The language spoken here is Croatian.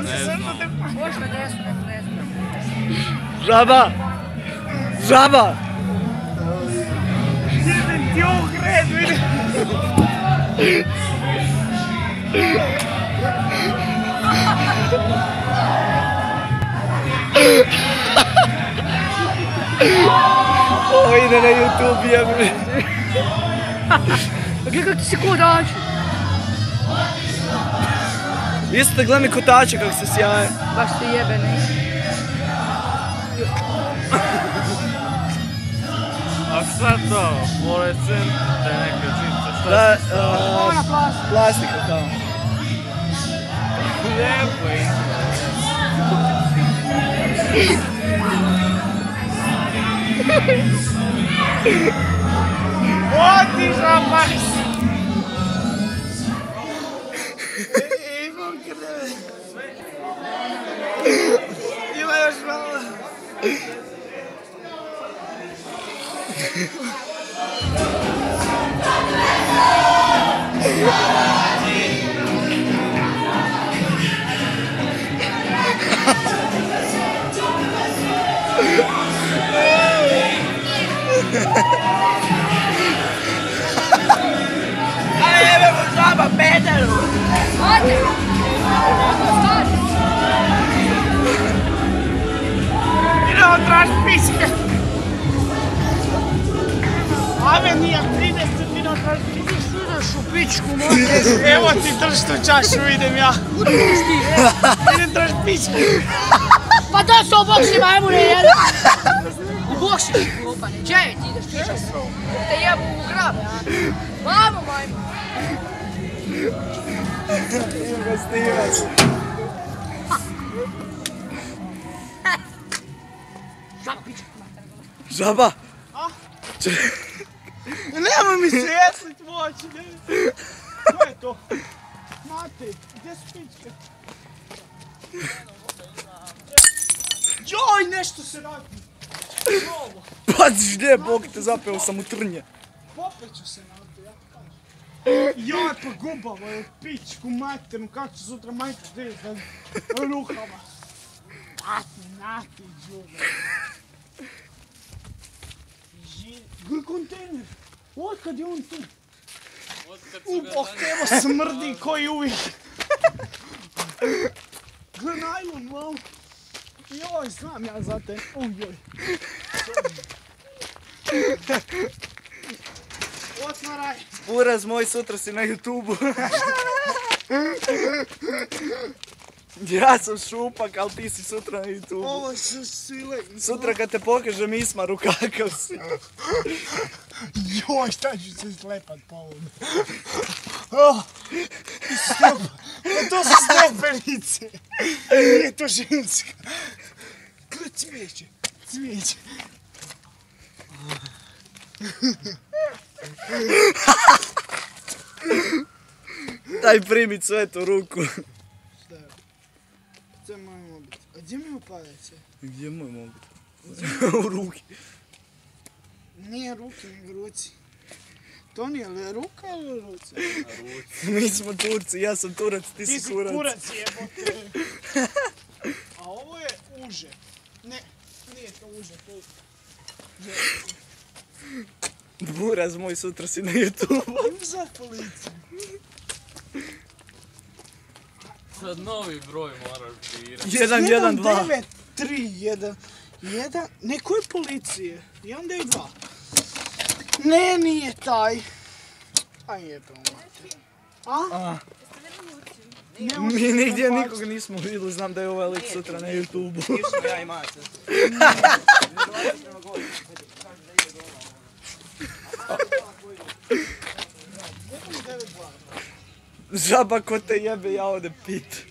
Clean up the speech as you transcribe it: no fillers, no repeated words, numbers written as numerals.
Ne znam. Možda desno, ne znam. Žaba! Žaba! Jebem ti ovog redu, ide! Ovo ide na YouTube, jebem. Gledaj kako ti se kotači. Isto da gledam i kotače kako se sjaje. Baš se jebeni. A šta to? Fluorescent, te neke žice, šta Da, si stavio? Ona plastika. plastika kao. Lijepo je. Oti žabaš! Ima još malo. Ajde, žaba, pederu! Ajde! Stani! Idemo traži pičke! Ave nije 30, idemo traži pičke. Ideš u pičku, možeš. Evo ti drži tu čašu, idem ja. Idem traži pičke. Pa da se u bokši majmune jedan. U bokši ti glupane. Čej, ti ideš pičku. Te jebu u grabe, a? Vamo majmune. Idem ga snimat. Žaba pičku. Žaba! Nemoj mi se jeslit moći, ne. Ko je to? Mate, gdje su pičke? Joj, nešto se radi. Ovo, Pazi gdje, Bog te zapeo sam u trnje. popeću se na to, ja ti kažem. Joj, pa gubavo je pičku maternu, kako ću sutra majka gdje za ruhama. Nati, džuga. Gle kontejner, otkad je on tu? Evo smrdi koji uvijek. Gle najlon, malo. Joj, znam ja za te. Ujoj. Otvaraj. Buraz moj, sutra si na YouTube-u. Ja sam šupak, ali ti si sutra na YouTube-u. Ovo su sile. Sutra kad te pokažem Ismaru kakav si. Joj, šta ću se slepat po ovom. Oh, stop. Pa to su stepenice. Nije to ženska. Gle cvijeće, cvijeće. Daj primi cvet u ruku. Šta je? To je moj mobitel. A gdje mi upadaće? Gdje je moj mobitel? U ruki. Nije ruke, nego ruci. To nije li ruka ili ruci? Mi smo Turci, ja sam Turac, ti Ti si si kurac. kurac jebote. A ovo je uže. Ne, nije to uže, to je... Buraz moj, sutra si na YouTube-u. Za policiju. Sad novi broj moraš birati. 112. 19311. Ne, koje policije? 192. Ne, nije taj. Aj jebamo mater. A? Ne, on Mi se nigdje nabaci. nikog nismo vidjeli, znam da je ovaj lik sutra na YouTube-u. Ja i maca. Žaba ko te jebe, ja ode pit.